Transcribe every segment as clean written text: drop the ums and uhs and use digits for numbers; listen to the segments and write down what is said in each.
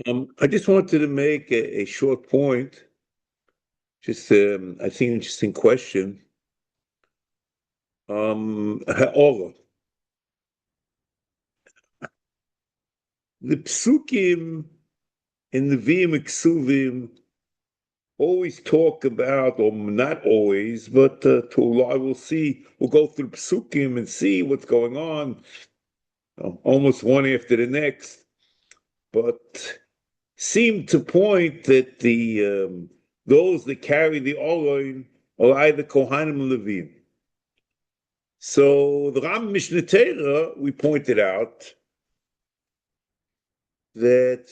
I just wanted to make a short point. Just, I think, interesting question. Ha'ara. The psukim in the Vim Ksuvim always talk about, or not always, but to a lot, we'll go through psukim and see what's going on, almost one after the next, but seem to point that those that carry the Aron are either Kohanim or Levim. So the Ram Mishnah Torah, we pointed out that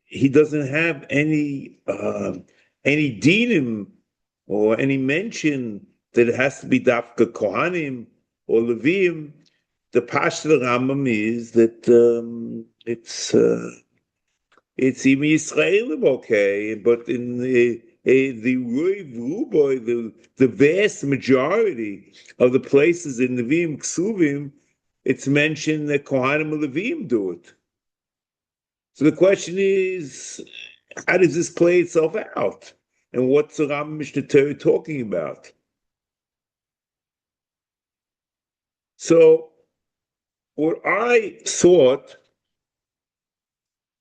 he doesn't have any dinim or any mention that it has to be dafka Kohanim or Levim. The Pashto of the Rambam is that it's even Yisraelim, okay, but in the Ruiv Ruboy, the vast majority of the places in the Vim Ksuvim, it's mentioned that Kohanim and Levim do it. So the question is, how does this play itself out? And what's the Ram Mishnah Torah talking about? So what I thought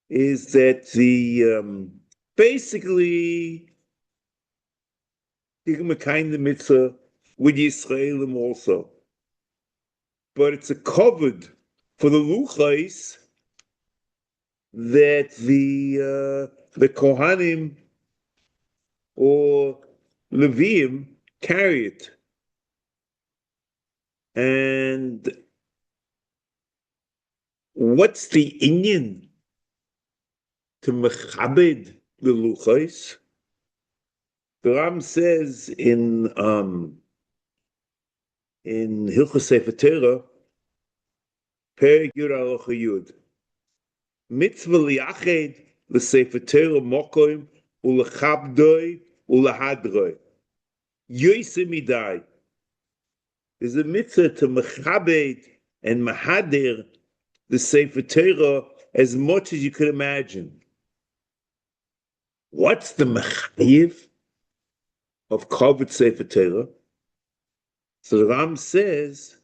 is that basically you can kind of mitzvah with Yisraelim also, but it's a covered for the luchais that the Kohanim or Levim carry it, and what's the inyan to mechabed the luchais? The Ram says in Hilchos Sefer Torah, Perek Yud Halacha Yud, mitzvah liyached l'Sefer Torah mokoim u'lechabdoi u'lehadroi yoyse midai. There's a mitzvah to mechabed and mahadir the Sefer Torah as much as you could imagine. What's the mechayiv of Kavod Sefer Torah? So the Ram says,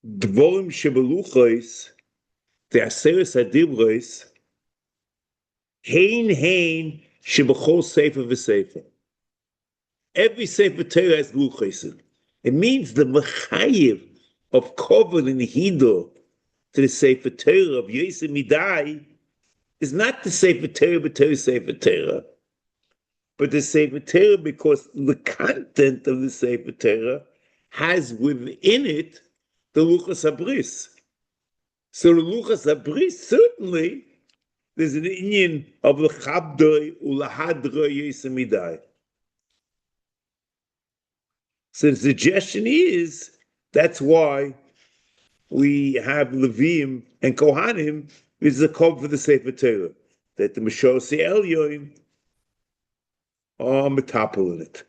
Dvorim shebeluchos, the Aseres Adibros, hein shebechol Sefer v'Sefer. Every Sefer Torah has luchos. It means the mechayiv of Kavod and Hido to the Sefer Torah of Yosef Midai is not the Sefer Torah, but the Sefer Torah, but the Sefer Torah because the content of the Sefer Torah has within it the Luchas Habris. So the Luchas Habris, certainly, there's an inyan of the Chabdoi Ulahadroi Yosef Midai. So the suggestion is that's why we have Levim and Kohanim is the code for the Sefer Torah, that the Meshosei Elyoim are metapel in it.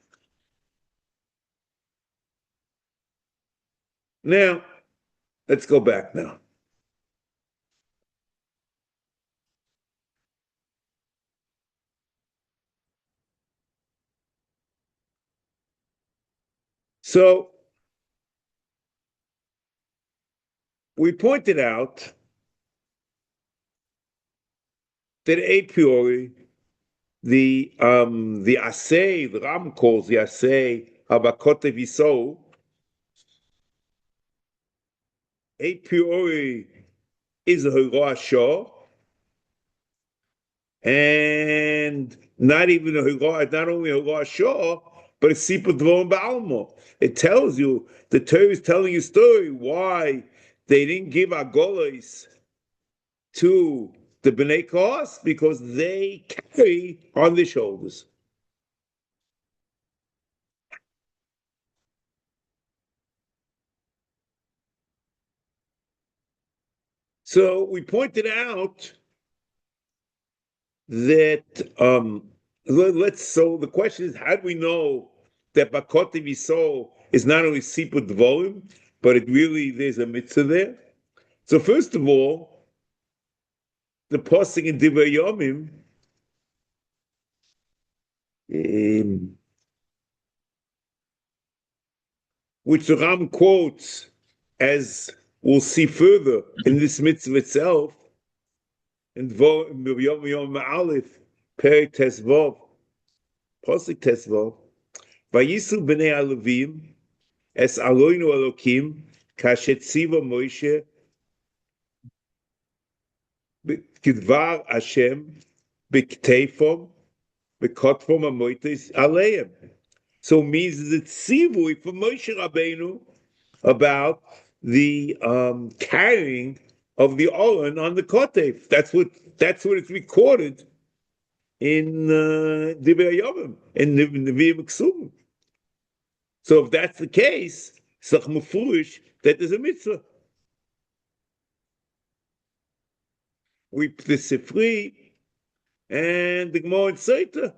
Now, let's go back now. So, we pointed out that a priori, the Aseh, the Ram calls the Aseh of הכתף iso, a priori is a Hirah, and not even a Hirah, not only a Hirah, but a Sipur Dvorim Ba'almo. It tells you, the Torah is telling you a story why they didn't give Agolos to the Bnei Kos, because they carry on their shoulders. So we pointed out that so the question is, how do we know that Bakoti Viso is not only Sipur Dvorim, but there's a mitzvah there? So first of all, the posting in Divrei Yomim, which the Ram quotes, as we'll see further in this mitzvah itself, in Yom Yom Aleph, Perek Tesvav, Posik Tesvav, Vayisu b'nei Alevim, es Aloinu Elokim, kashet tziva Moshe, kidvar Hashem, b'ktefom, b'kotfom amoitis aleim. So it means the tzivui for Moshe Rabbeinu about the carrying of the Aron on the Kotef. That's what it's recorded in Divrei Yomim, in Nevi'im Ksubim. So if that's the case, it's mufurish that there's a mitzvah. The Sefer and the Gemara in Sefer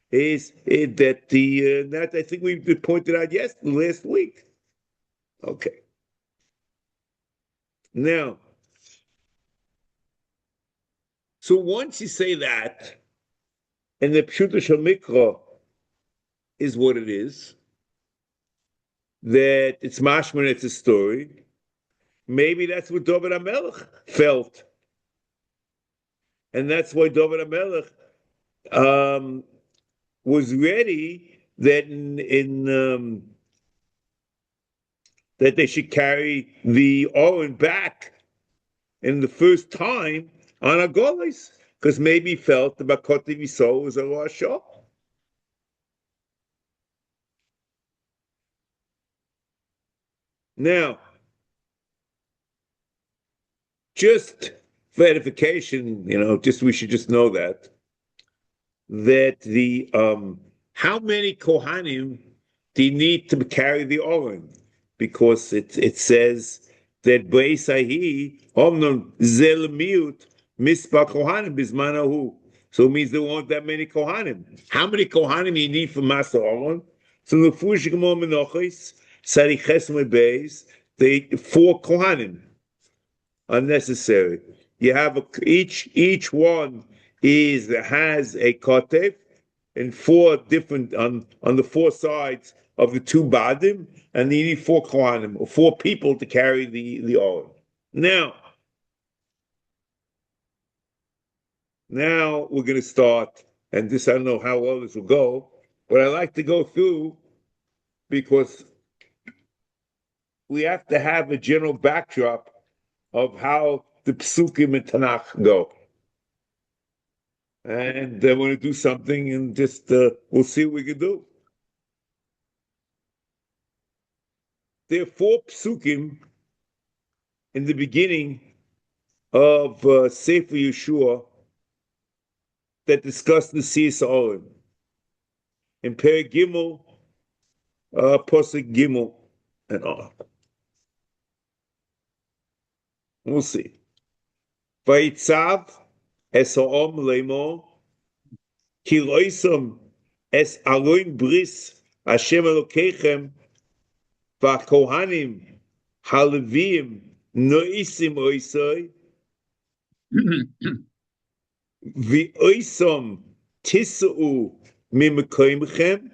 is that that I think we pointed out last week. Okay. Now, so once you say that, and the Pshuta Shel Mikra is what it is, that it's mashman, it's a story, maybe that's what David HaMelech felt. And that's why David HaMelech was ready that that they should carry the Aron back in the first time on a golis, because maybe he felt the Bakoti Yisrael was a Rosh Hashanah. Now, just for edification, we should just know that the how many Kohanim do you need to carry the Aron? Because it says that Beisahi Omnon Zel Miut Mispa Kohanim Bismanahu. So it means there weren't that many Kohanim. How many Kohanim you need for Master Aron? So the Fush Gemor Menochis Sariches Mebeis, the 4 Kohanim unnecessary. You have each one has a kotef and 4 different on the 4 sides of the 2 badim, and you need 4 kohanim or 4 people to carry the Aron. Now we're going to start, and this I don't know how well this will go, but I like to go through because we have to have a general backdrop of how the psukim in Tanakh go. And we're going to do something and just we'll see what we can do. There are 4 psukim in the beginning of Sefer Yeshua that discuss the Siyas Aron. In Perek Gimel, Posek Gimel, and all. We'll see. Vayitzav es ha'om leimo ki loisom es aloin bris Hashem Elokeichem v'kohanim halevim noisim oisoi v'oisom tisa'u mimekoimchem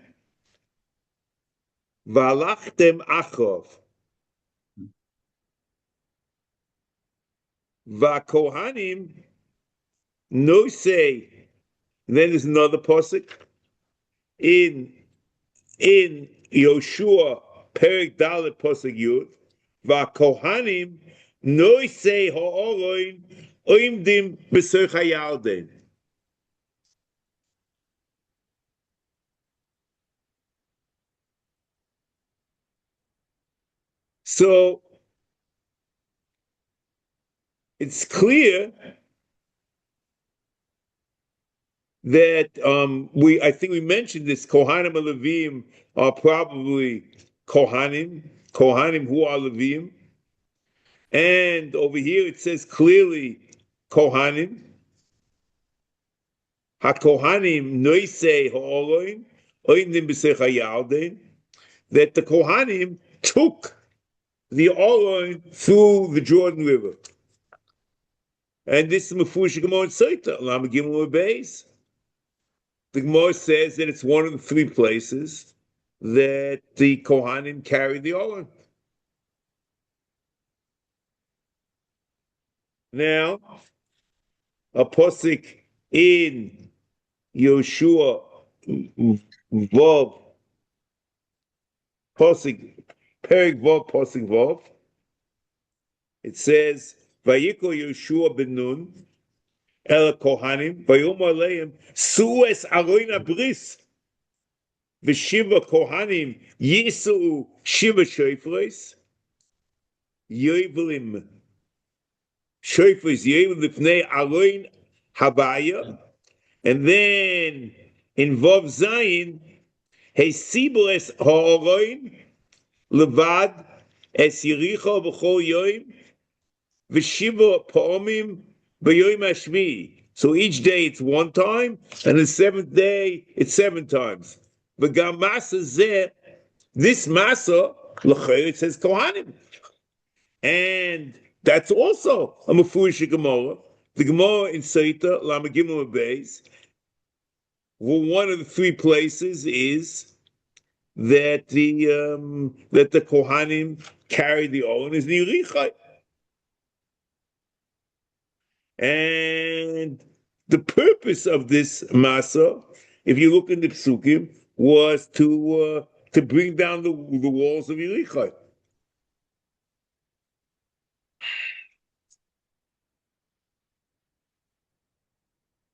v'alachtem achov v'kohanim no say. Then there's another pasuk in Yoshua Perek Dalet pasuk Yud. V'kohanim no say ha'oroin oimdim b'serch hayalden. So it's clear that I think we mentioned this. Kohanim and Levim are probably Kohanim who are Levim, and over here it says clearly Kohanim. HaKohanim noisei ha'oloin oimdim b'sech hayalden. That the Kohanim took the Aron through the Jordan River. And this is Mefush Gemara and Sefer, Lama Gimel Beis. The Gemara says that it's one of the three places that the Kohanim carry the Aron. Now, a posik in Yoshua Vav, posik Perik Vav, posik Vav. It says, "Vayiko Yoshua ben Nun el Kohanim vayomar leim sues aroin abris v'shiva Kohanim yisu shiva shofros yovelim shofros yovel lifnei aroin havaya." And then in Vav Zayin, hey sibur es ha'aroin levad es yiricha v'chol yoim v'shiva pa'omim b'yoyim hashmi. So each day it's one time, and the seventh day it's 7 times. V'gam masa zeh, this masa l'chayr, it says Kohanim, and that's also a Mefush Gemara. The Gemara in Sefer Lama Gimel Beis. Well, one of the three places is that the Kohanim carry the Aron is Nirichai. And the purpose of this Masa, if you look in the Psukim, was to bring down the walls of Yerichai.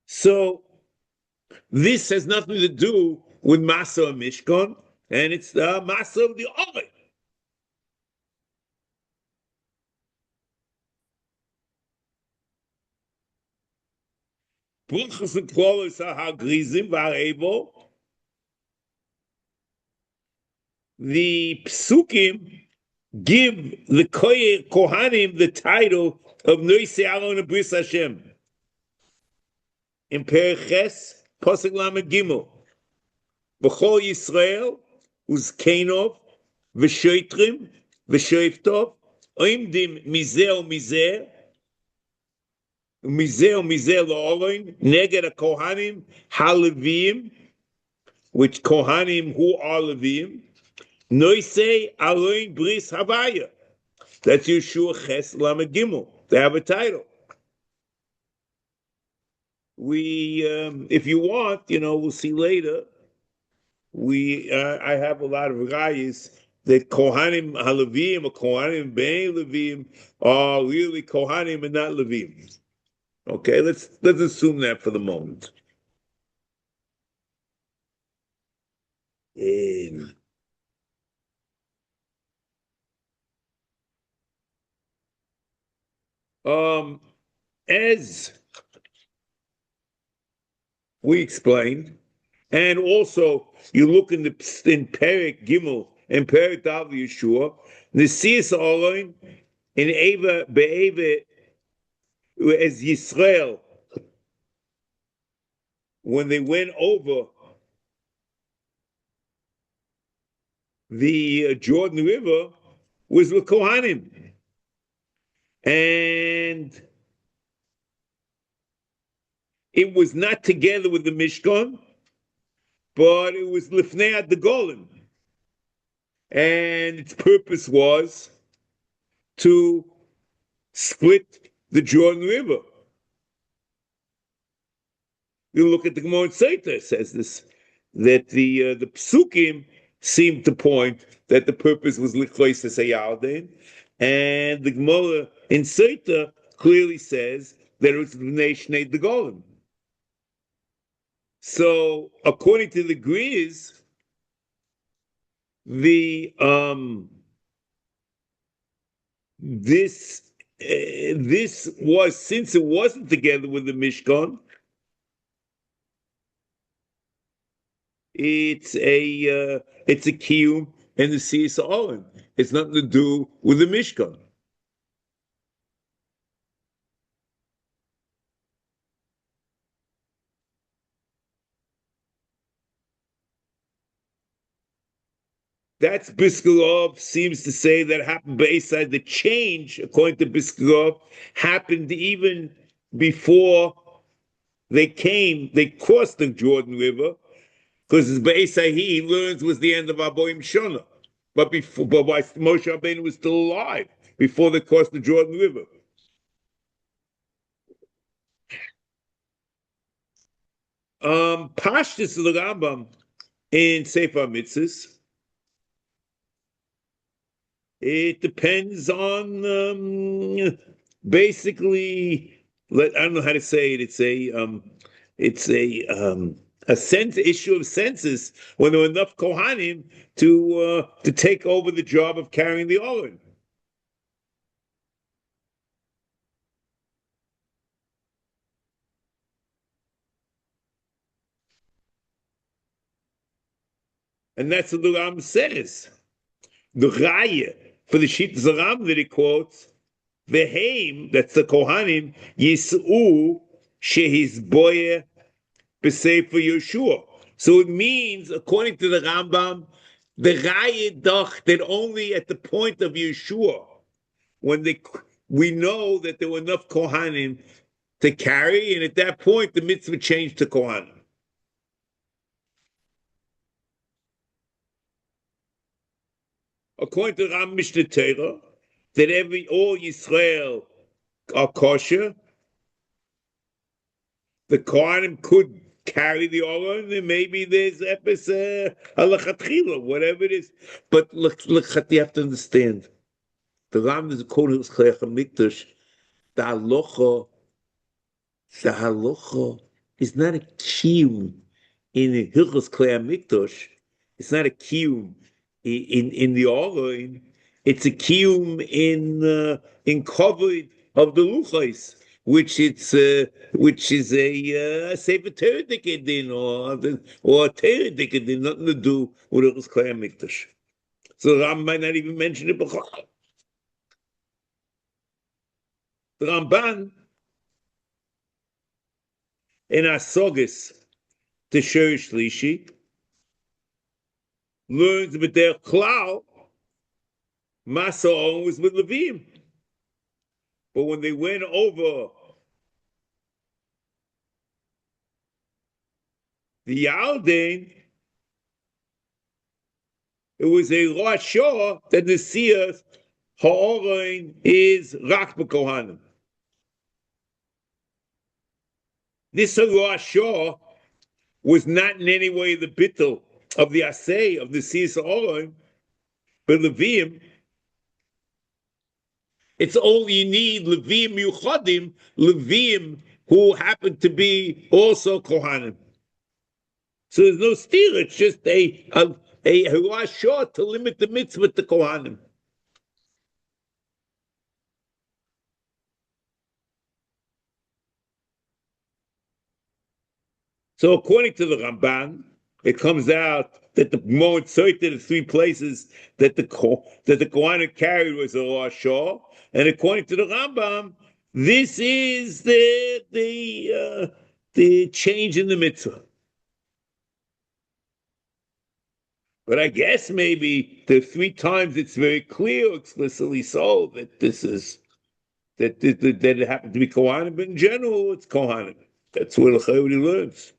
So this has nothing to do with Masa and Mishkan, and it's the Masa of the Aron. Brachos and Klolos HaGrizim v'Harevo. The Psukim give the Kohanim the title of Noisei Aron and Bris Hashem. In Perek Ches, Pasuk Lamed Gimel, B'chol Yisrael Uzkenov v'Shoitrim v'Shoiftov Oimdim Mizeh u'Mizeh Mizeh la'Aron neged HaKohanim HaLevim, which Kohanim who are Levim, Noisei Aron Bris Havaya. That's Yeshua Ches Lamed Gimel. They have a title. We, if you want, we'll see later. I have a lot of rayos that Kohanim HaLevim or Kohanim Bein Levim are really Kohanim and not Levim. Okay, let's assume that for the moment. As we explained, and also you look in Perek Gimel and Perek Dav Yeshua, the Siyas Aron in Eva Be'eva as Yisrael, when they went over the Jordan River, was with Kohanim. And it was not together with the Mishkan, but it was Lifnei ad the Golem. And its purpose was to split the Jordan River. You look at the Gemara in Sefer, says this, that the Psukim seem to point that the purpose was Lichlois Yarden, and the Gemara in Sefer clearly says that it was Bnei Shnei the Golem. So, according to the Greers, this was, since it wasn't together with the Mishkan, it's a kiyum and the Siyas Aron. It's nothing to do with the Mishkan. That's Biskarov seems to say that happened based on the change, according to Biskarov, happened even before they crossed the Jordan River, because Be'esai he learns was the end of Aboim Shona. But Moshe Rabbeinu was still alive before they crossed the Jordan River. Pashtus of the Rambam in Sefer HaMitzvos, it depends on basically. I don't know how to say it. It's a sense issue of census when there were enough Kohanim to take over the job of carrying the Aron. And that's what the Ram says. The Raya for the Shit Zaram that he quotes, the Haim, that's the Kohanim, Yis'u Shehizboye B'Sefer Yeshua. So it means, according to the Rambam, the Raya Doch, that only at the point of Yeshua, when we know that there were enough Kohanim to carry, and at that point the mitzvah changed to Kohanim. According to Ram Mishnah Torah, that all Yisrael are kosher, the Kohanim could carry the Aron, and maybe there's epis halachatchila, whatever it is. But look, you have to understand. The Ram is according to HaMikdash, the halacha is not a kiyum in the Hilchos Klei HaMikdash. It's not a kiyum in the Aron. It's a kiyum in covered of the luchos, which is a Sefer Torah din or a Torah din, nothing to do with Hilchos Klei HaMikdash. So Ram might not even mention it b'chol. The Ramban in Asogis to Shiur Shlishi learns with their klal Masa was with Levim, but when they went over the Yarden, it was a Rosh Hashanah that the Siyas Ha'aron is Rak B'Kohanim. This Rosh Hashanah was not in any way the bittul of the Aseh of the Siyas Ha'aron, but Levim. It's only you need Levim Yuchadim, Levim who happen to be also Kohanim. So there's no steer, it's just a Rosh to limit the mitzvah to Kohanim. So according to the Ramban, it comes out that the moment cited the three places that the Kohanim carried was a Rosh Hashanah, and according to the Rambam, this is the change in the mitzvah. But I guess maybe the three times it's very clear, explicitly so, that this is that it happened to be Kohanim, but in general it's Kohanim. That's what everybody learns.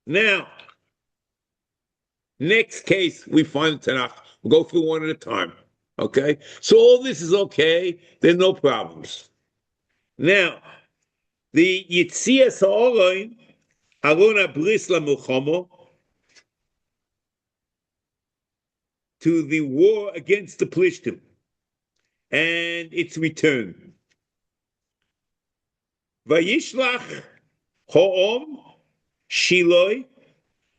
Now, next case we find the Tanakh. We'll go through one at a time. Okay? So all this is okay. There's no problems. Now, the Yitzias Ha'aron, Aron Abris LaMilchama, to the war against the Plishtim, and its return. Vayishlach Ha'om Shiloi,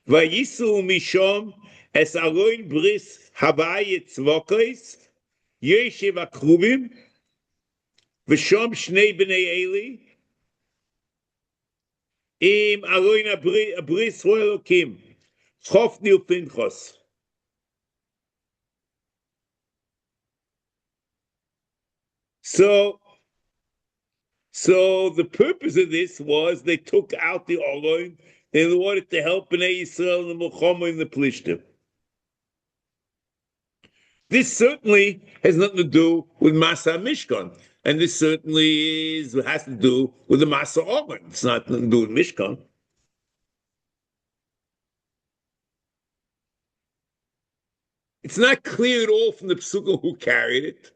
Vayisu Mishom, Es Aron Bris Havayit Tzvokos, Yeshiv Akrubim, V'shom Shnei B'nei Eli, Im Aron Abris Roelokim, Chofni Upinchos. So the purpose of this was they took out the Aron in order to help Bnei Yisrael and the Milchama and the Plishtim. This certainly has nothing to do with Masa Mishkan. And this certainly has to do with the Masa Oren. It's not nothing to do with Mishkan. It's not clear at all from the Psukim who carried it.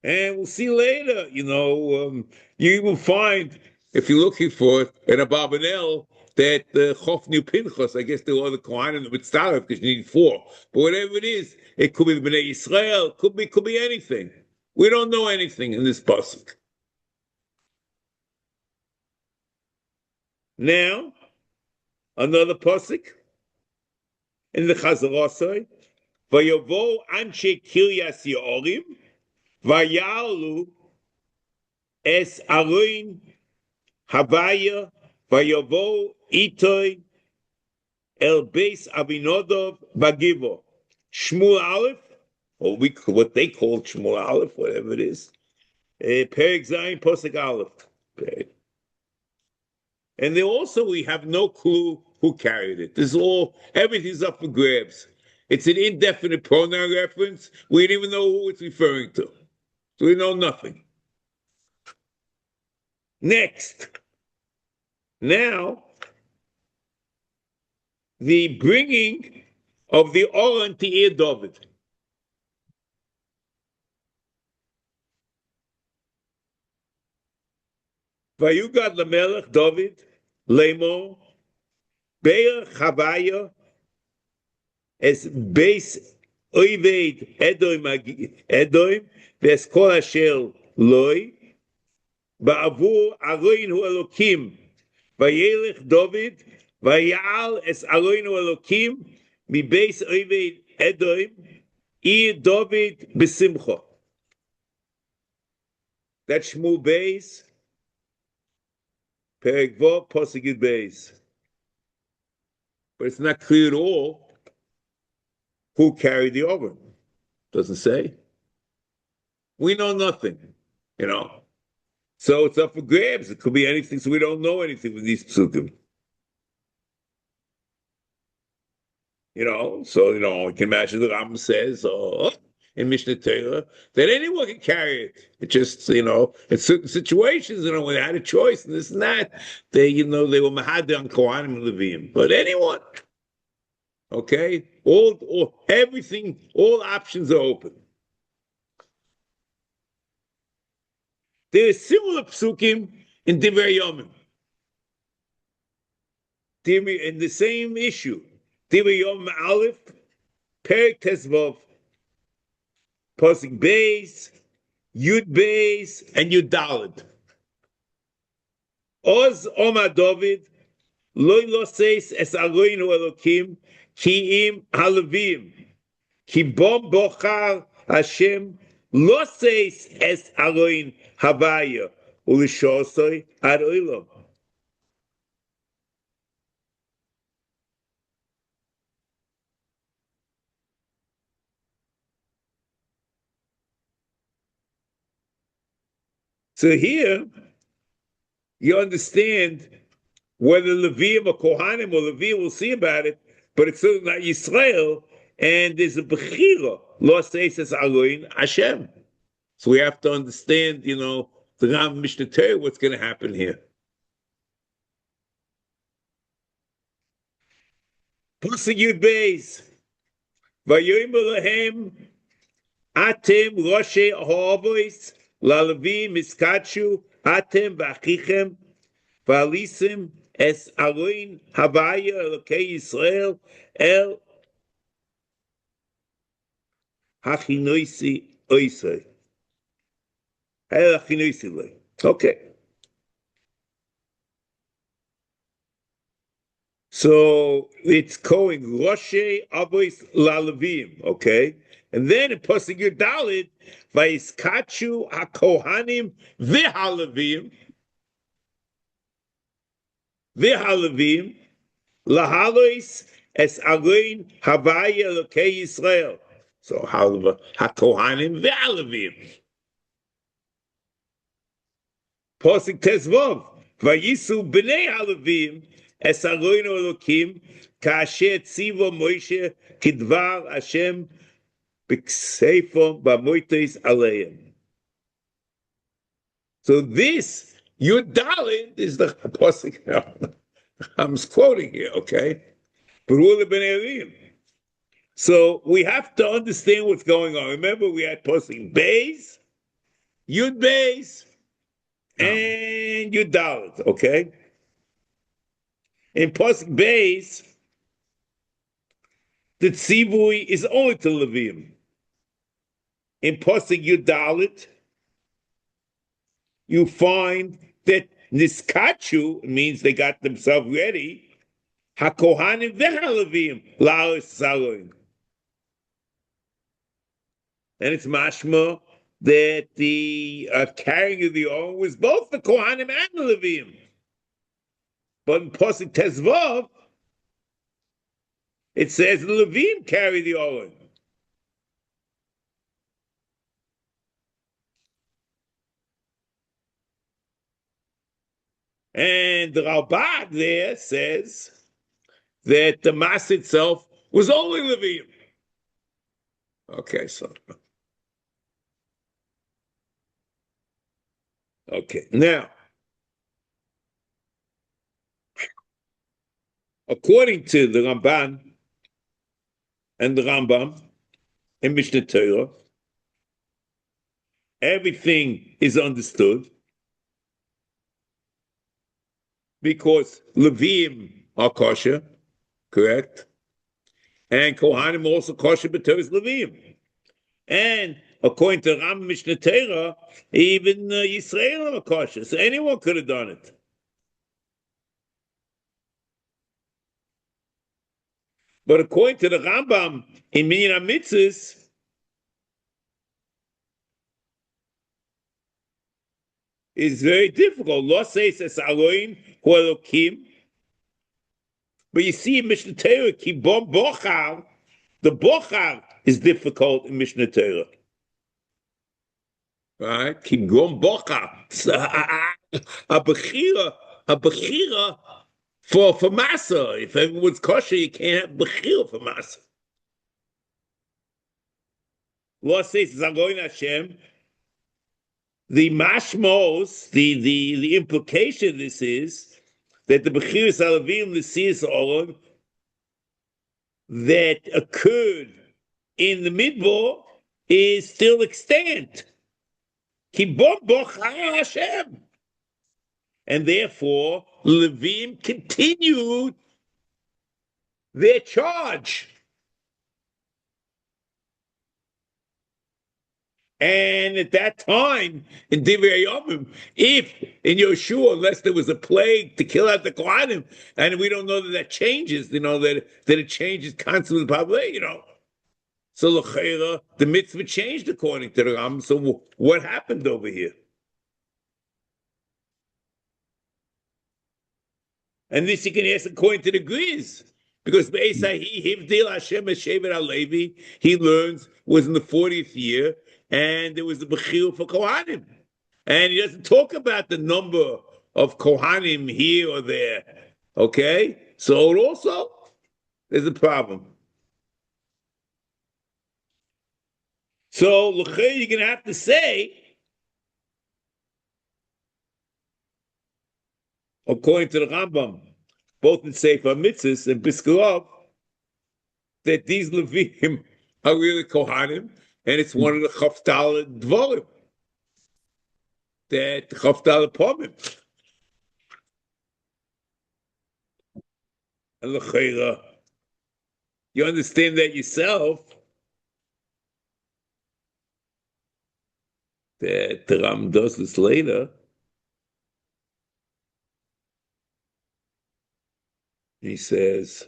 And we'll see later, you will find, if you're looking for it, in a Barbanel, that Chofnu Pinchas, I guess there were the Kohanim, the Mitzvah, because you need 4. But whatever it is, it could be the Bnei Yisrael, could be anything. We don't know anything in this pasuk. Now, another pasuk in the Chazarosai, Vayavo Anshe Kiryas Yeorim, Vayalu Es Aroin Havaya, Vayavo Itoy El Beis Abinodov Bagivo. Shmuel Aleph, or what they call Shmuel Aleph, whatever it is. Perek Zayin Posek Aleph. Okay. And we have no clue who carried it. Everything's up for grabs. It's an indefinite pronoun reference. We don't even know who it's referring to. So we know nothing. Next. Now, the bringing of the Aron to Ir David. Vayugad Lamelech David, Lemo, Be'er Chavaya, es Beis Oived Edom, Ves Kol Asher Loi, Ba'avur Aroin Hu Elokim, Vayelech David, Vayal es Aroin Hu Elokim, Mi Beis Oived Edom, Ir David Besimcha. That's Shmuel Beis, Perek Vav, Pasuk Yud Beis. But it's not clear at all who carried the Aron. Doesn't say. We know nothing, So it's up for grabs. It could be anything, so we don't know anything with these psukim. You can imagine the Rambam says, in Mishnah Torah, that anyone can carry it. It just, in certain situations, when they had a choice and this and that, they were Mahadeh on Kohanim and Levim. But anyone, okay? Everything, all options are open. There are similar psukim in Divrei Yomim. In the same issue. Divrei Yomim Aleph, Perek Tesvav, Pasuk Beis, Yud Beis, and Yud Daled. Oz Omar David, Loi Loseis es Aroin Hu Elokim, Ki im Halavim, Ki bom bochar Hashem, Loseis es Aroin Havaya, Ulishosoi ad Oilom. So here, you understand whether Levim or Kohanim or Levi will see about it, but it's certainly not Yisrael, and there's a Bechira, Lo Seis Aroin Hashem. So we have to understand, the Ram Mishnah Torah, what's going to happen here. Pasuk Yud Beis, Vayomer Lahem, Atem Roshei Ha'avois, Lalevi Miskachu, Atem V'achichem, V'alisim es Aroin Havaya Elokei Yisrael El Hachinoisi Oisei. El Hachinoisi Loi. Okay. So it's going Roshei Avois Lalevim, okay? And then in Pasuk Yud Daled, Vayiskachu HaKohanim V'Halevim, Lahalois Es Aroin Havaya Elokei Yisrael. So HaKohanim V'Halevim. Pasuk Tezvav, Vayisu B'nei Halevim, es הארון האלוקים, כאשר ציווה מוישה כדבר השם בכספו במויטס עליהם. So this, Yud Dalet, is the pasuk. I'm quoting here, okay? So we have to understand what's going on. Remember, we had pasuk Beis, Yud Beis, and Yud Dalet, okay? In pasuk Beis, the tzivui is only to Levim. In pasuk Yud Dalet, you find that niskachu means they got themselves ready. HaKohanim v'haLevim la'aris zaroin. And it's mashma that the carrying of the Aron was both the Kohanim and the Levim. But in Pasuk Tezvav, it says the Levim carry the Aron. And the Ralbag there says that the Mass itself was only Levim. Okay, so. Okay, now, according to the Ramban and the Rambam in Mishnah Torah, everything is understood because Levim are kosher, correct? And Kohanim also kosher, but Torah is Levim. And according to Ram Mishnah Torah, even Yisrael are kosher, so anyone could have done it. But according to the Rambam in Minyan HaMitzvos, it's very difficult. Lo says es Elohim hu Elokim. But you see in Mishnah Torah, ki bom bochar, the bochar is difficult in Mishnah Torah. Right? Ki bom bochar. A bechira for masa. If everyone's kosher, you can't have bechira for masa. Lo says Zagoin Hashem. The mashmos, the implication of this is that the Bechiris Alavim, the Siyas Aron, that occurred in the Midbar is still extant. Ki bom bochar Hashem. And therefore, Levim continued their charge. And at that time, in Divrei Yomim, if in Yeshua, unless there was a plague to kill out the Kohanim, and we don't know that changes, that it changes constantly, probably, So l'cheira, the mitzvah changed according to the Rambam. So what happened over here? And this you can ask according to the Greeks. Because Hivdil Hashem Shevet HaLevi, he learns, was in the 40th year, and there was the Bechir for Kohanim. And he doesn't talk about the number of Kohanim here or there. Okay? So also, there's a problem. So, you're going to have to say, according to the Rambam, both in Sefer HaMitzvos and Biskarov, that these Levim are really Kohanim, and it's one of the Chavtal Dvorim, that Chavtal Pomim. And l'cheira, you understand that yourself, that the Ram does this later. He says,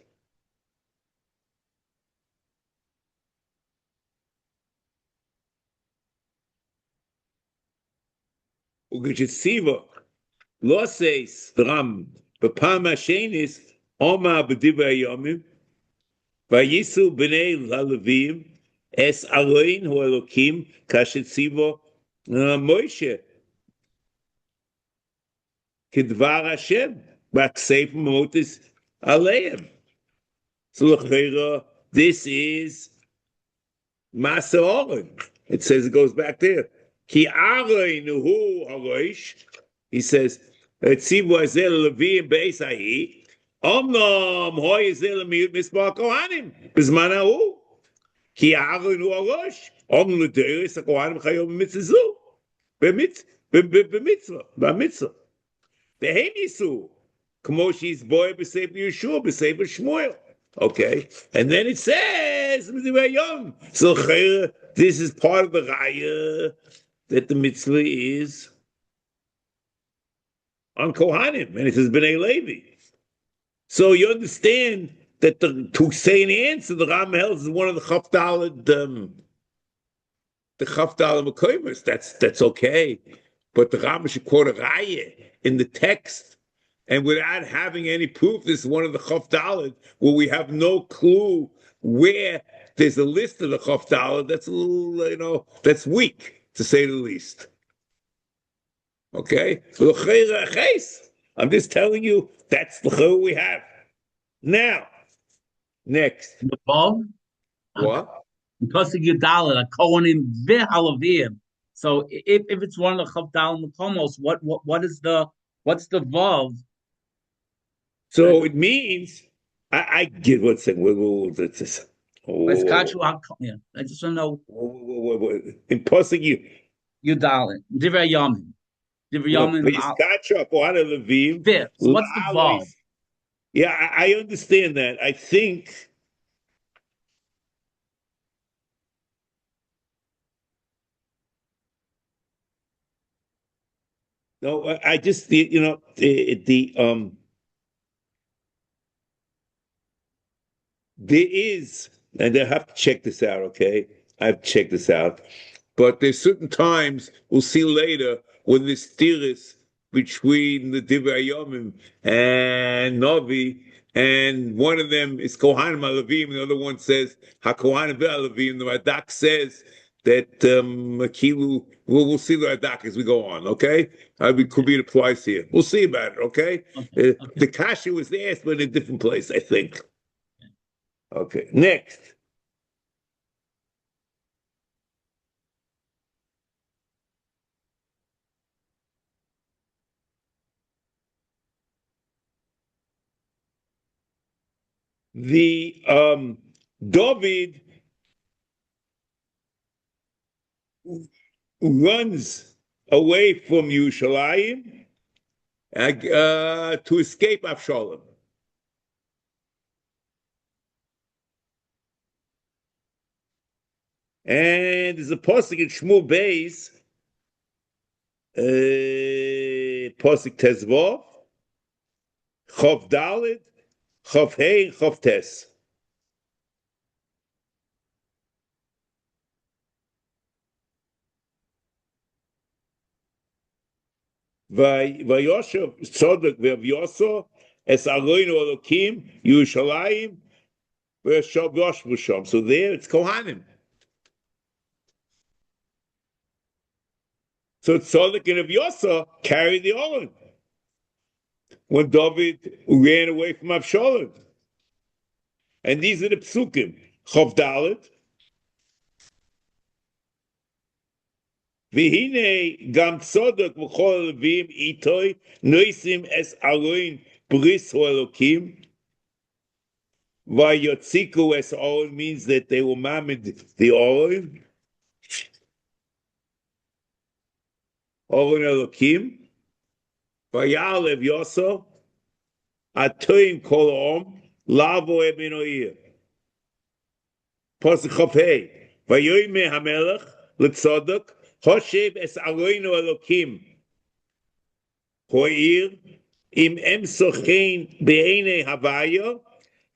Ugechitsiva, lo says the Ram, b'pam hashenis, Oma b'divrei yomim, vayisu b'nei l'alevim, es Aroin hu Elokim, kashetziva Moshe, kedvar Hashem. but Sefer Motis Aleim. So this is Masa Aron. It says it goes back there. Ki Aron hu harosh. He says, "Tzivu azel levim beisahi. Omnom hoy azel miut mispar kohanim bizman hahu. Ki Aron hu harosh. Omnom l'deiris hakohanim chayom b'mitzazu. B'mitzvah. Behem yisu. Kmo she's boy b'sefer Yeshua b'sefer Shmuel." Okay, and then it says, so this is part of the raya that the mitzvah is on Kohanim, and it says B'nai Levi. So you understand that to say an answer, the Ram Hels is one of the Chavdalad, Mekoimos. That's okay, but the Ram should quote a raya in the text. And without having any proof, this is one of the Chavdalad, where we have no clue where there's a list of the Chavdalad. That's a little, that's weak, to say the least. Okay? So I'm just telling you, that's the chayr we have. Now, next. Above? What? Because of Yudalad, a Kohanim v'halavim. So if it's one of the Chavdalad Mekomos, what's the vav? So it means I get what's saying. Yeah, I just don't know. In Pasuk You darling, Divrei Yamin, Fifth. So what's the vav? Yeah, I understand that. I think. No, I just there is, and I have to check this out, okay? I have to check this out. But there's certain times, we'll see later, when there's tiris between the Divrei Yomim and Novi, and one of them is Kohanim Alavim, the other one says HaKohanim Alavim. The Radak says that Akilu, we'll see the Radak as we go on, okay? Could be applies here. We'll see about it, okay? The Kasha was asked, but in a different place, I think. Okay, next. The David runs away from Yerushalayim to escape Avshalom. And there's a pasuk in Shmuel Beis, pasuk Tezvav, Chav Daled, Chav Hey, Chav Tes. Vayoshev Tzodok ve'Avyoso es Aroinu Elokim Yerushalayim ve'Shav Yoshvu Sham. So there it's Kohanim. So Tzodok and Avyosa carried the Aron when David ran away from Avshalom. And these are the psukim. Chav Dalet. V'hine gam tzodok v'chol levim itoy noisim es Aron bris ho'elokim. V'yotziku es Aron means that they will mamid the Aron. Aron Elokim. V'yalev Yoso. Atoim kol om. Lavo ebinoir. Pasuk Chav Hey. V'yoyme hamelech l'tzodok. Hoshev es Aroinu Elokim. Ho'ir im em sochein be'enei havayo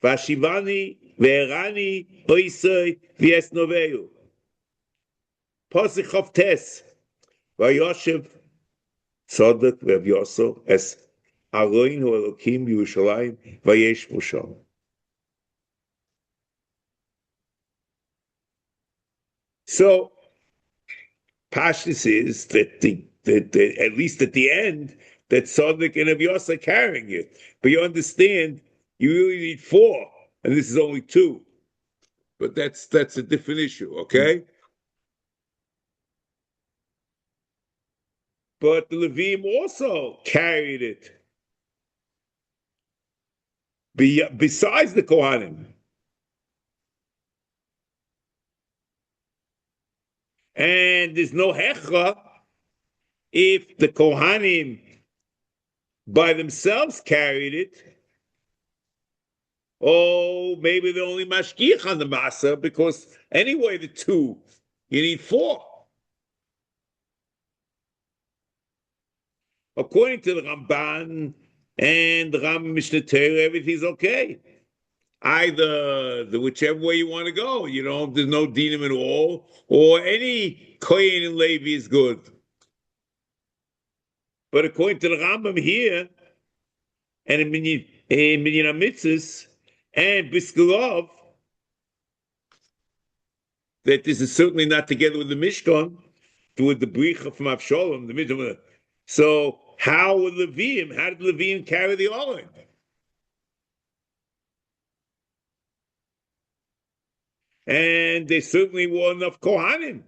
v'ashivani ve'erani oisoi v'es noveyu. Pasuk Chav Tes. V'yoshev tzodok ve'avyoso es Aroinu Elokim Yerushalayim v'yesh Sham. So Pashtus is that at least at the end, that Tzaddik and Avyos are carrying it. But you understand, you really need 4, and this is only 2. But that's a different issue, okay? But the Levim also carried it. Besides the Kohanim. And there's no hecha if the Kohanim by themselves carried it. Oh, maybe they're only mashgiach on the masa, because anyway, the 2, you need 4. According to the Ramban and the Ram Mishnah Torah, everything's okay. Either whichever way you want to go, there's no dinim at all, or any Kohen and Levi is good. But according to the Rambam here, and in Minyan HaMitzvos and Biskulov, that this is certainly not together with the Mishkan, with the Bricha from Avshalom, the Mishkan. So how did Levim carry the Aron? And there certainly were enough Kohanim.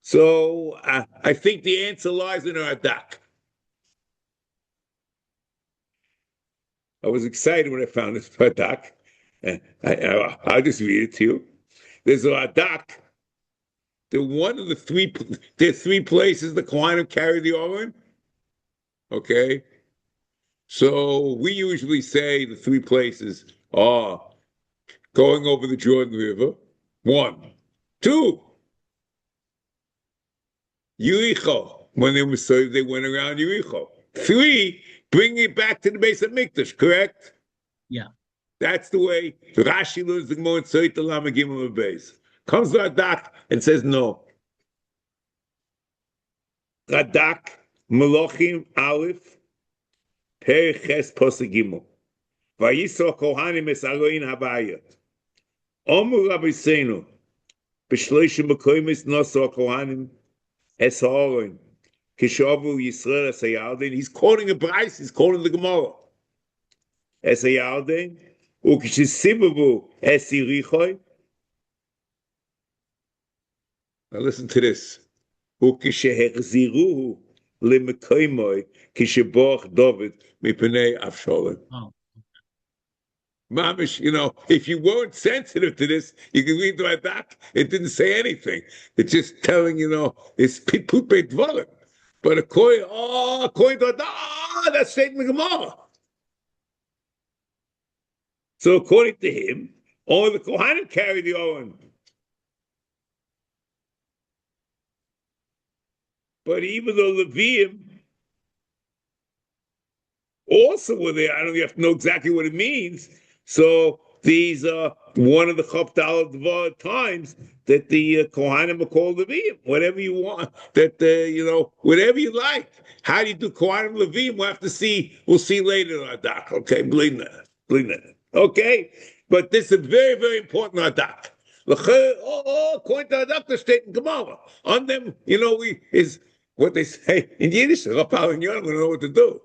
So I think the answer lies in our Adak. I was excited when I found this Adak. I'll just read it to you. There's a Adak. There's 3 places the Kohanim carry the Aron. Okay? So we usually say the 3 places are going over the Jordan River, 1. 2, Yericho, when they went around Yericho. 3, bringing it back to the base of Mikdash, correct? Yeah. That's the way Rashi learns the Gemara in Tzeit Elam Gimel Beis. Comes Radak and says no. Radak, Melochim, Aleph, Periches Posek Gimel. Vayisro Kohanim es Aloin Habayot. Omer Rabbeinu, B'shloishim Mekoymis Nosro Kohanim es Ha'aron. Kishavu Yisrael es Hayarden. He's quoting a Bryce. He's quoting the Gemara. Es Hayarden. Ukishisivavu es Yerichoi. Now listen to this. Ukishehechziruhu lemekoymoi kisheboch David mipnei Avshalom. Mamish, if you weren't sensitive to this, you can read the Radak. It didn't say anything. It's just telling, it's putbei dvarim. But according to Radak, that's statement Gemara. So according to him, only the Kohanim carry the Aron. But even though Levim also were there, I don't have to know exactly what it means. So these are one of the Chavdal times that the Kohanim are called Levim. Whatever you want, whatever you like. How do you do Kohanim Levim? We'll have to see. We'll see later in Radak. Okay, believe that. Okay, but this is a very, very important Radak. According to Radak, the state in Gemara. On them, is what they say in Yiddish. Rapal and Yonah, we don't know what to do.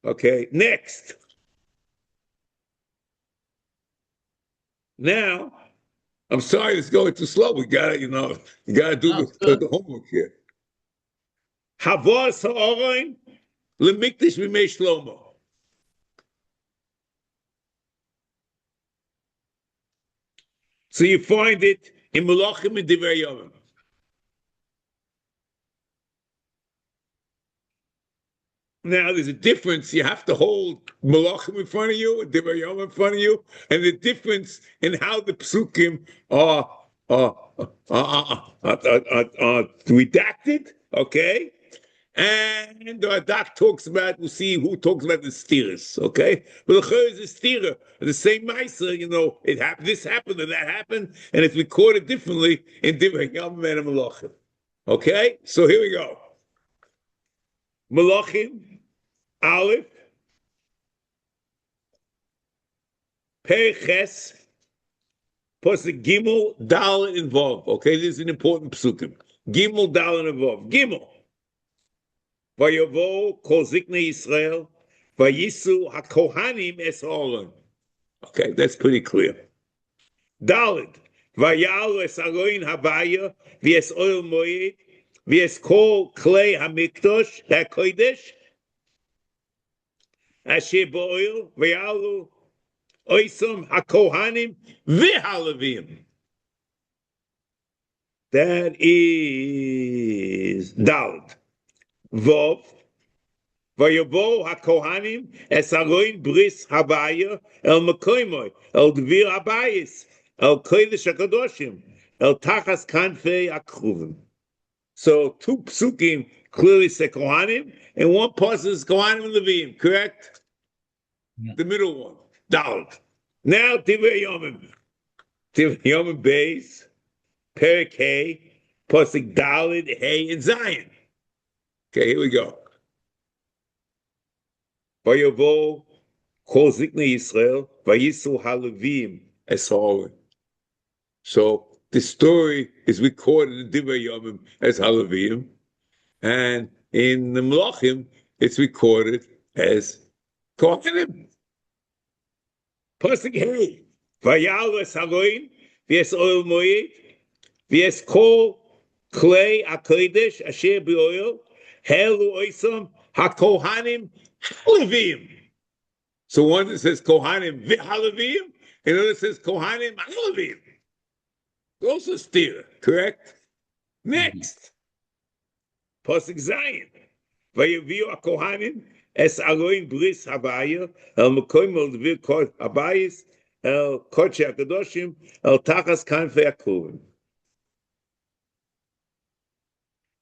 Okay, next. Now, I'm sorry it's going too slow. We gotta, do the homework here. Havas ha'aron lemikdash b'mei Shlomo. So you find it in Melachim and Divrei Yomim. Now, there's a difference. You have to hold Melachim in front of you and Divrei Yomim in front of you, and the difference in how the psukim are redacted, okay? And the Radak talks about, we'll see who talks about the steers, okay? But the Chur is a steerer. The same Meiser, it happened, this happened, and that happened, and it's recorded differently in Divrei Yomim and Melachim. Okay? So here we go. Melachim, Aleph, Periches, Posek Gimel, Dal involved. Okay, this is an important psukim. Gimel, Dal involved. Gimel. Vayavo kol ziknei Yisrael, vayisu hakohanim es Aaron. Okay, that's pretty clear. Dalet, vayalu es Aaron havaya, v'es oil moed, v'es kol klei hamikdosh, hakodesh, asher bo'oil, vayalu oisom hakohanim v'halavim. That is Dalet. Vov, vayavo hakohanim es Aaron bris havaya el mekoimoy el dvir habayis el kodesh hakadoshim el tachas kanfei akruvim. So 2 psukim clearly say kohanim, and 1 person is kohanim and levim. Correct? Yeah. The middle one, Dalet. Now Divrei Yomim Beis, Perek Hey, pasuk Dalet, Hey, and Zion. Okay, here we go. Vayavo kol ziknei Yisrael, vayisu haLevim es Aaron. So the story is recorded in Divrei Yomim as haLevim, and in the Melachim it's recorded as Kohanim. Pasuk Hey, vayalu es Aaron, v'es oil moed, v'es kol klei hakodesh asher b'oil, helu oisom hakohanim haLevim. So one that says kohanim v'haLevim, and another says kohanim haLevim. Also steer, correct? Next, pasuk Zion, vayaviu hakohanim es Aaron bris havaya el mekoim el dvir kod habayis el kodesh hakadoshim el tachas kanfei akruvim.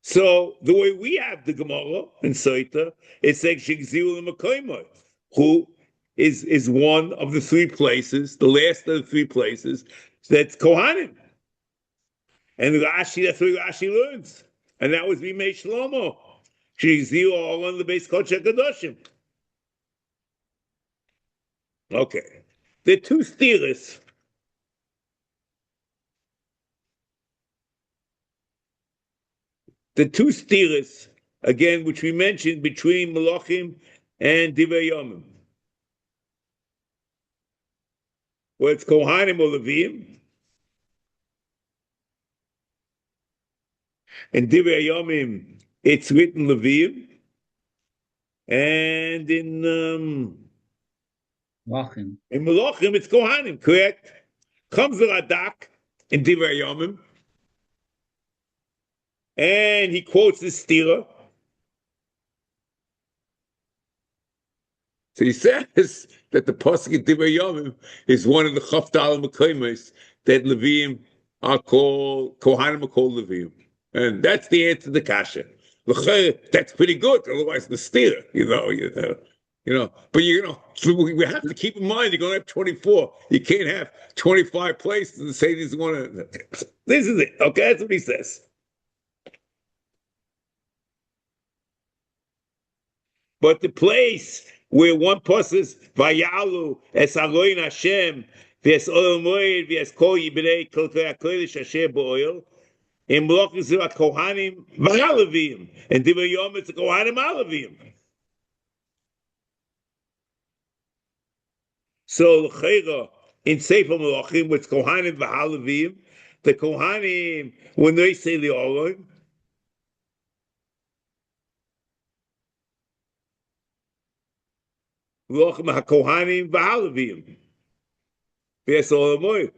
So the way we have the Gemara in Sefer, it says shigziu l'mekoimoy, who is one of the 3 places, the last of the 3 places that's kohanim. And Rashi, that's what Rashi learns, and that was Bimei Shlomo. Shigziu all on the base kodesh hakadoshim. Okay, there are 2 steers. The 2 steers, again, which we mentioned between Melachim and Divrei Yomim, where it's Kohanim or Levim, in Divrei Yomim it's written Levim, and in Melachim it's Kohanim, correct? Comes the Radak in Divrei Yomim, and he quotes the stira. So he says that the pasuk in Divrei Yomim is one of the Chavdal Mekaymes that Levim are called, Kohanim are called Levim. And that's the answer to the kasha. That's pretty good, otherwise the stira, you know. But we have to keep in mind you're going to have 24. You can't have 25 places and say this is one of them. This is it, okay? That's what he says. But the place where one person is Vayalu es Aaron Hashem v'es oil moed v'es kol yibnei kol kodesh asher b'oil in Melachim is Kohanim v'haLevim, and Divrei Yomim it's Kohanim haLevim. So l'cheira in Sefer Melachim it's Kohanim v'haLevim. The Kohanim when they say the Aron. Melachim haKohanim v'haLevim. V'es oil moed.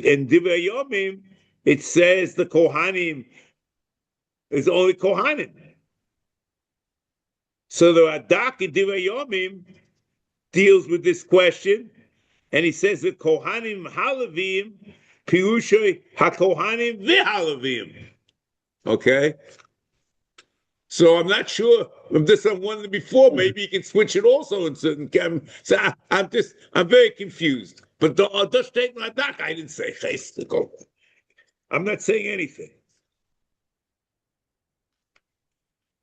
In Divrei Yomim it says the Kohanim is only Kohanim. So the Radak in Divrei Yomim deals with this question, and he says that Kohanim haLevim, Pirushay haKohanim v'haLevim. Okay? So I'm not sure if this I'm wondering before, maybe you can switch it also in certain cases. So I'm very confused. But the statement Radak, I didn't say Chesed. I'm not saying anything.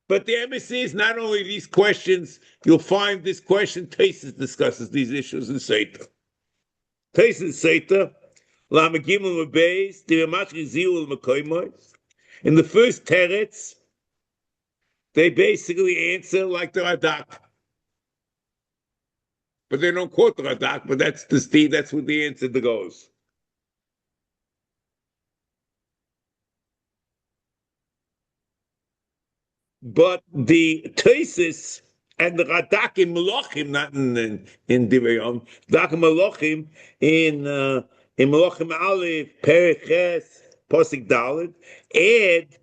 But the embassy is not only these questions, you'll find this question, Taisus discusses these issues in Sefer. Taisus Sefer, Lamagimel Mabeis, Diramash Ziul Makoimois. In the first teretz, They basically answer like the Radak. But they don't quote the Radak, but that's what the answer goes. But the Tosis and the Radak in Malachim, not in Divrei Radak Malachim in Malachim Aleph, Perek Ches, Pasuk Dalet, add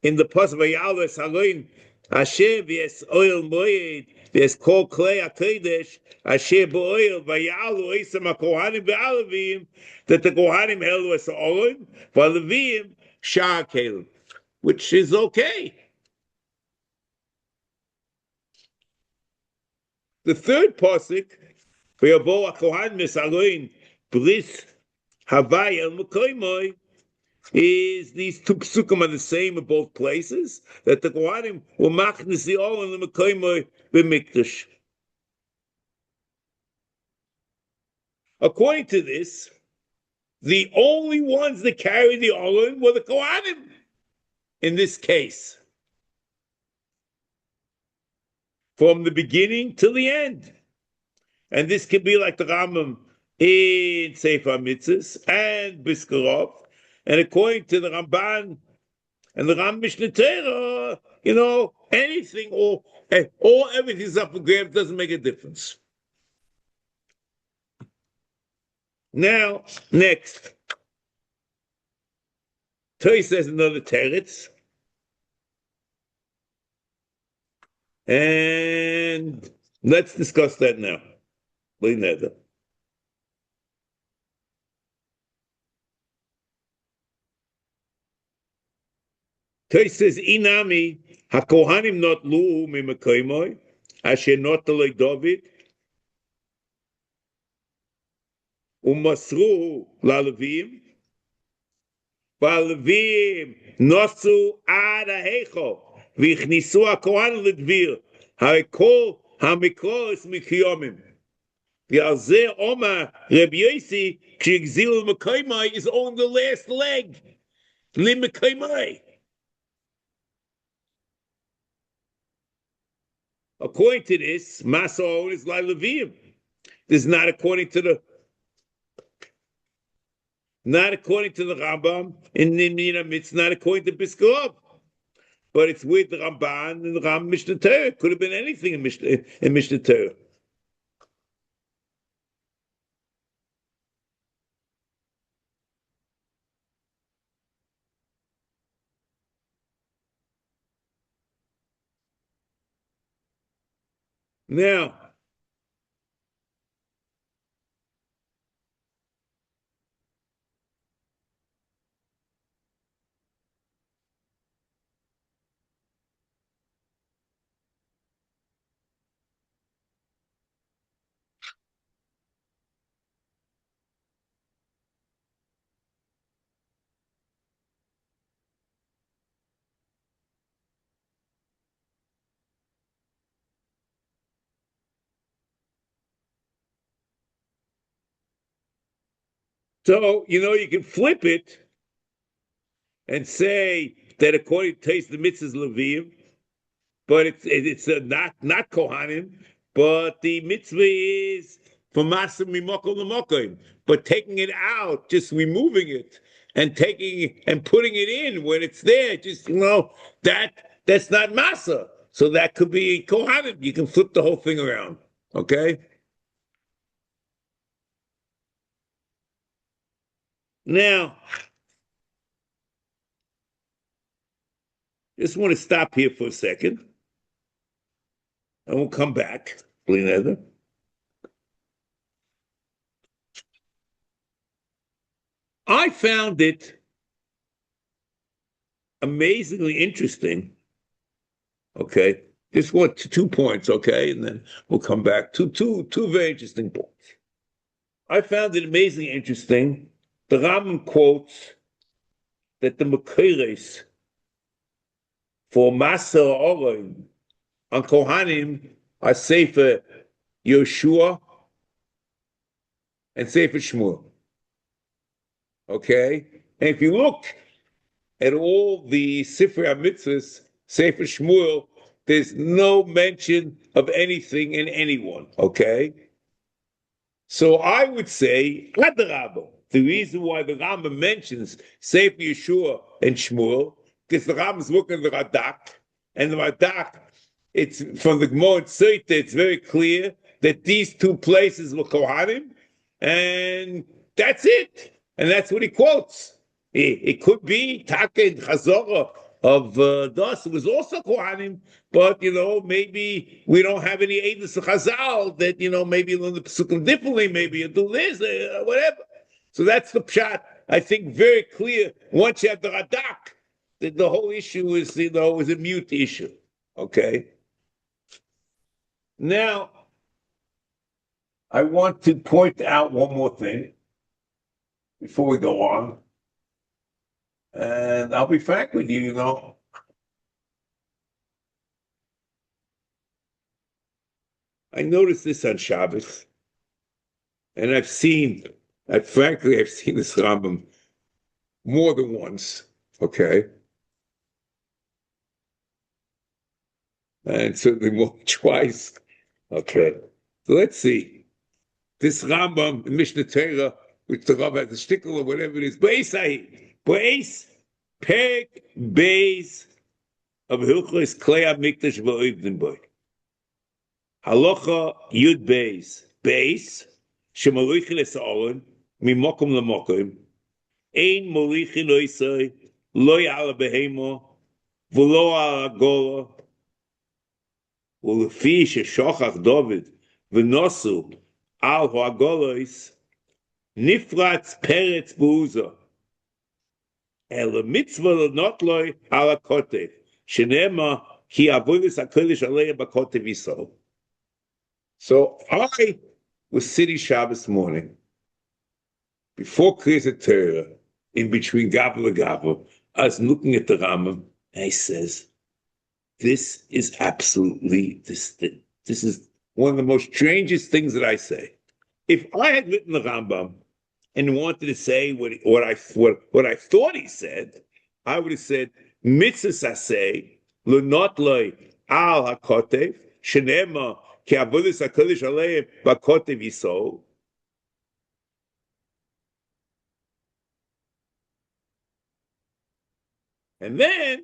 in the Pasuk Vayalos Haloin Asher v'es oil moed v'es kol klei hakodesh Asher b'oil vayalu oisam hakohanim v'alavim, that the kohanim helu es oil v'alavim shar kelim, which is okay. The third pasuk, v'yavo hakohanim misaloin bris havai el mekoymoi, is these two psukim are the same in both places, that the kohanim will machnis the oil in the mekoymoi b'mikdash. According to this, the only ones that carry the oil were the kohanim in this case, from the beginning till the end. And this can be like the Rambam in Sefer HaMitzvos and Biskarov, and according to the Ramban and the Ram Mishnah Torah, anything or everything's up for grabs, doesn't make a difference. Now, next, Torah says another teretz. And let's discuss that now. Torah says, "Inami hakohanim not lu mimakoymoi asher not alei David umasru lalevim v'alevim nosu ad hahecho." V'chnisu hakohanim ledvir harekol hamikros mikiyomim. V'alzeh Omar Reb Yosi k'shigzilu l'mekoymai is on the last leg. L'mekoymai. According to this, Masa is like Levim. This is not according to the Rambam, and it's not according to Biskarov. But it's with the Ramban and the Ram Mishnah Torah. It could have been anything in Mishnah Torah. Now, so you can flip it and say that according to taste the mitzvahs Levim, but it's not Kohanim, but the mitzvah is for Masim Mimokom L'Mokom, but taking it out, just removing it and putting it in when it's there, just that's not Masa. So that could be Kohanim. You can flip the whole thing around. Okay? Now, just want to stop here for a second. And we'll come back. I found it amazingly interesting. Okay, just want 2 points, okay, and then we'll come back to two very interesting points. I found it amazingly interesting. The Rambam quotes that the Mekoros for Masa Aron on Kohanim are Sefer Yoshua and Sefer Shmuel. Okay? And if you look at all the Sefer HaMitzvos Sefer Shmuel, there's no mention of anything in anyone, okay? So I would say, Adarabah. The reason why the Rambam mentions Sefer Yeshua and Shmuel, because the Rambam's looking at the Radak, and the Radak, it's from the Gemara Tzita, it's very clear that these two places were Kohanim, and that's it. And that's what he quotes. It could be Taka and Chazorah of Das was also Kohanim, but maybe we don't have any Eidos of Chazal that maybe learn the Pesukim differently, maybe you do this, whatever. So that's the pshat. I think very clear. Once you have the Radak, that the whole issue is is a mute issue. Okay. Now, I want to point out one more thing before we go on. And I'll be frank with you, I noticed this on Shabbos, and I've seen this Rambam more than once, okay? And certainly more than twice, okay? So let's see. This Rambam in Mishnah Torah, which the Rav has a shtickle or whatever it is, Beis Peg Beis of Hilchos Klei HaMikdash v'Oivdim Boy. Halacha Yud Beis Shemolichil es Aaron mimokum lamokum ein molichil oisai loy ala behemo v'lo ala gola ulefi sheshochach David v'nosu al ha'golos nifratz peretz b'uza el mitzvah not loy ala kotev shenema ki avodas hakodesh alei b'kotev Yisrael. So I was sitting Shabbos morning before Kriyas Torah, in between Gabel and Gabel. I was looking at the Rambam, and he says, "This is absolutely this is one of the most strangest things that I say. If I had written the Rambam and wanted to say what I thought he said, I would have said mitzvah Aseh l'not loy al hakotev shenema ki avodas hakodesh aleim b'kotev Yisrael." And then,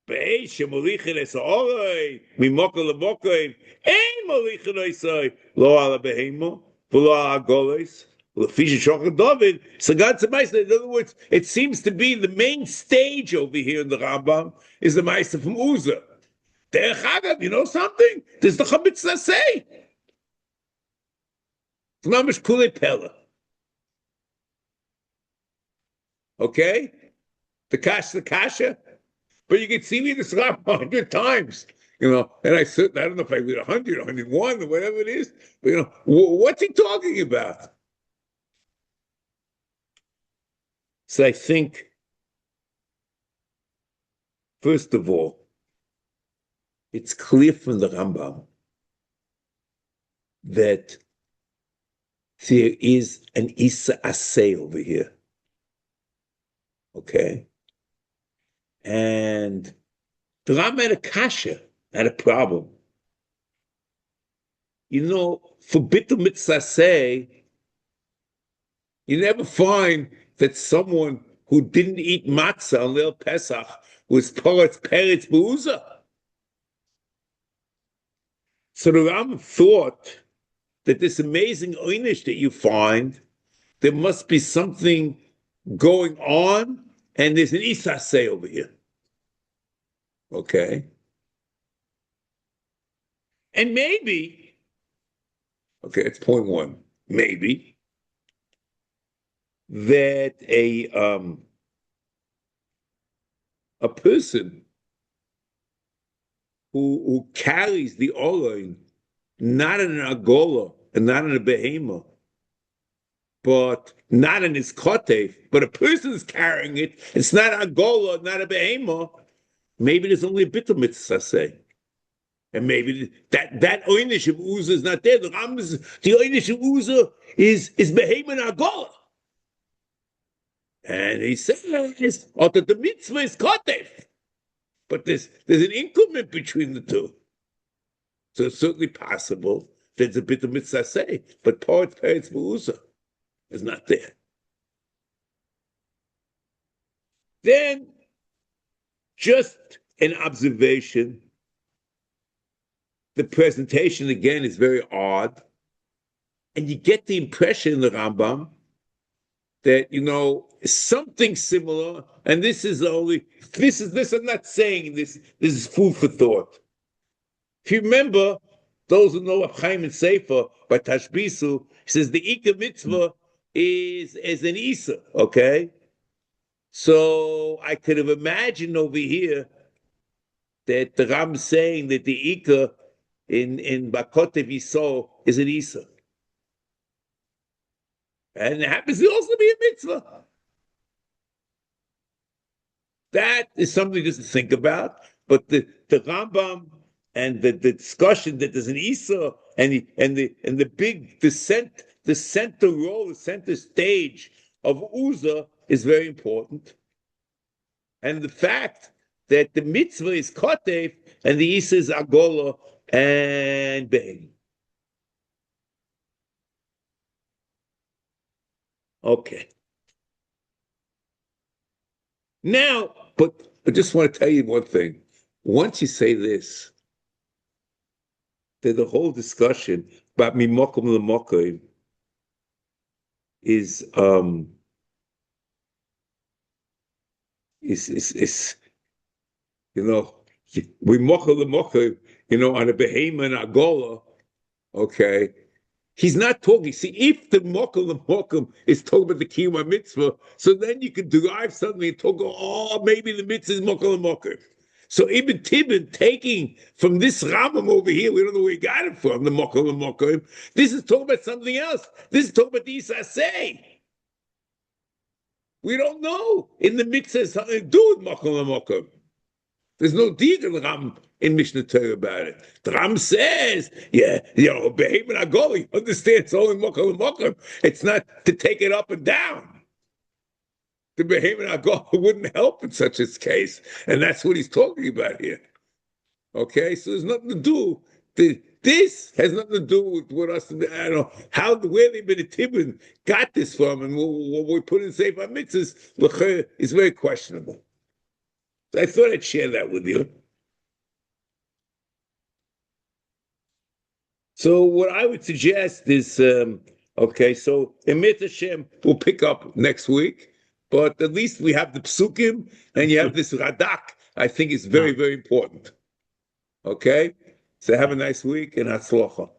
Be'esh shemolichel es ha'oroi, mimokel lemokel, ein molichel oisoi, lo ala behemo, v'lo ala golos, l'fi sheshochach David. So God said, in other words, it seems to be the main stage over here in the Rambam is the Meister from Uzzah. Derech Agav, you know something? There's the HaMitzvos say. It's mamish kulei pella. Okay? The kasha. But you can see me this Rambam 100 times, and I don't know if I read 100, 101, or whatever it is, but what's he talking about? So I think, first of all, it's clear from the Rambam that there is an Isa Aseh over here. Okay? And the Rambam had a kasha, had a problem. For Bitul Mitzvah Aseh, you never find that someone who didn't eat matzah on Leil Pesach was Peretz B'Uza. So the Rambam thought that this amazing oynish that you find, there must be something going on, and there's an Isa Aseh over here. Okay. And maybe, that's point one, maybe that a person who carries the Aron, not in an agola and not in a behema, but not in his kotef, but a person is carrying it, it's not a agola, not a behema, maybe there's only a bit of mitzvah say. And maybe that oynish of Uzzah is not there. The oynish of Uzzah is behema and agola. And he says, the mitzvah is kotef. But there's an increment between the two. So it's certainly possible there's a bit of mitzvah say, but Peretz B'uza is not there. Then, just an observation, the presentation again is very odd, and you get the impression in the Rambam that, something similar, and this I'm not saying this is food for thought. If you remember, those who know of Chaim and Sefer, by Tashbisu, he says the Ika mitzvah is an Isa, okay? So I could have imagined over here that the Ram is saying that the Ika in Bakotov Yisrael is an Isa. And it happens to also be a mitzvah. That is something just to think about. But the Rambam and the discussion that there's an Isa and the center role, the center stage of Uza is very important. And the fact that the mitzvah is Kotef and the Isa is Agola and Behem. Okay. Now, but I just want to tell you one thing. Once you say this, that the whole discussion about Mimokum L'Mokim is we mochel the mochel, on a behema and agola, okay. He's not talking. See, if the mochel the mochel is talking about the kiyuma mitzvah, so then you can derive something and talk. Maybe the mitzvah is mochel the mochel. So Ibn Tibbon taking from this Rambam over here, we don't know where he got it from. The mochel the mochel. This is talking about something else. This is talking about the Aseh. We don't know. In the mitzvah, has something to do with mochel the mochel. There's no deed in the Ram in Mishnah Torah about it. The Ram says, Behem and Agol, you understand, it's only Mokum and Mokum. It's not to take it up and down. The Behem and Agol wouldn't help in such a case, and that's what he's talking about here. Okay, so there's nothing to do. This has nothing to do with us. I don't know where the Ibn Tibbon got this from, and what we put in Sefer HaMitzvos is very questionable. I thought I'd share that with you. So what I would suggest is, so Emet Hashem will pick up next week, but at least we have the psukim and you have this radak. I think it's very, very important. Okay? So have a nice week and hatzlacha.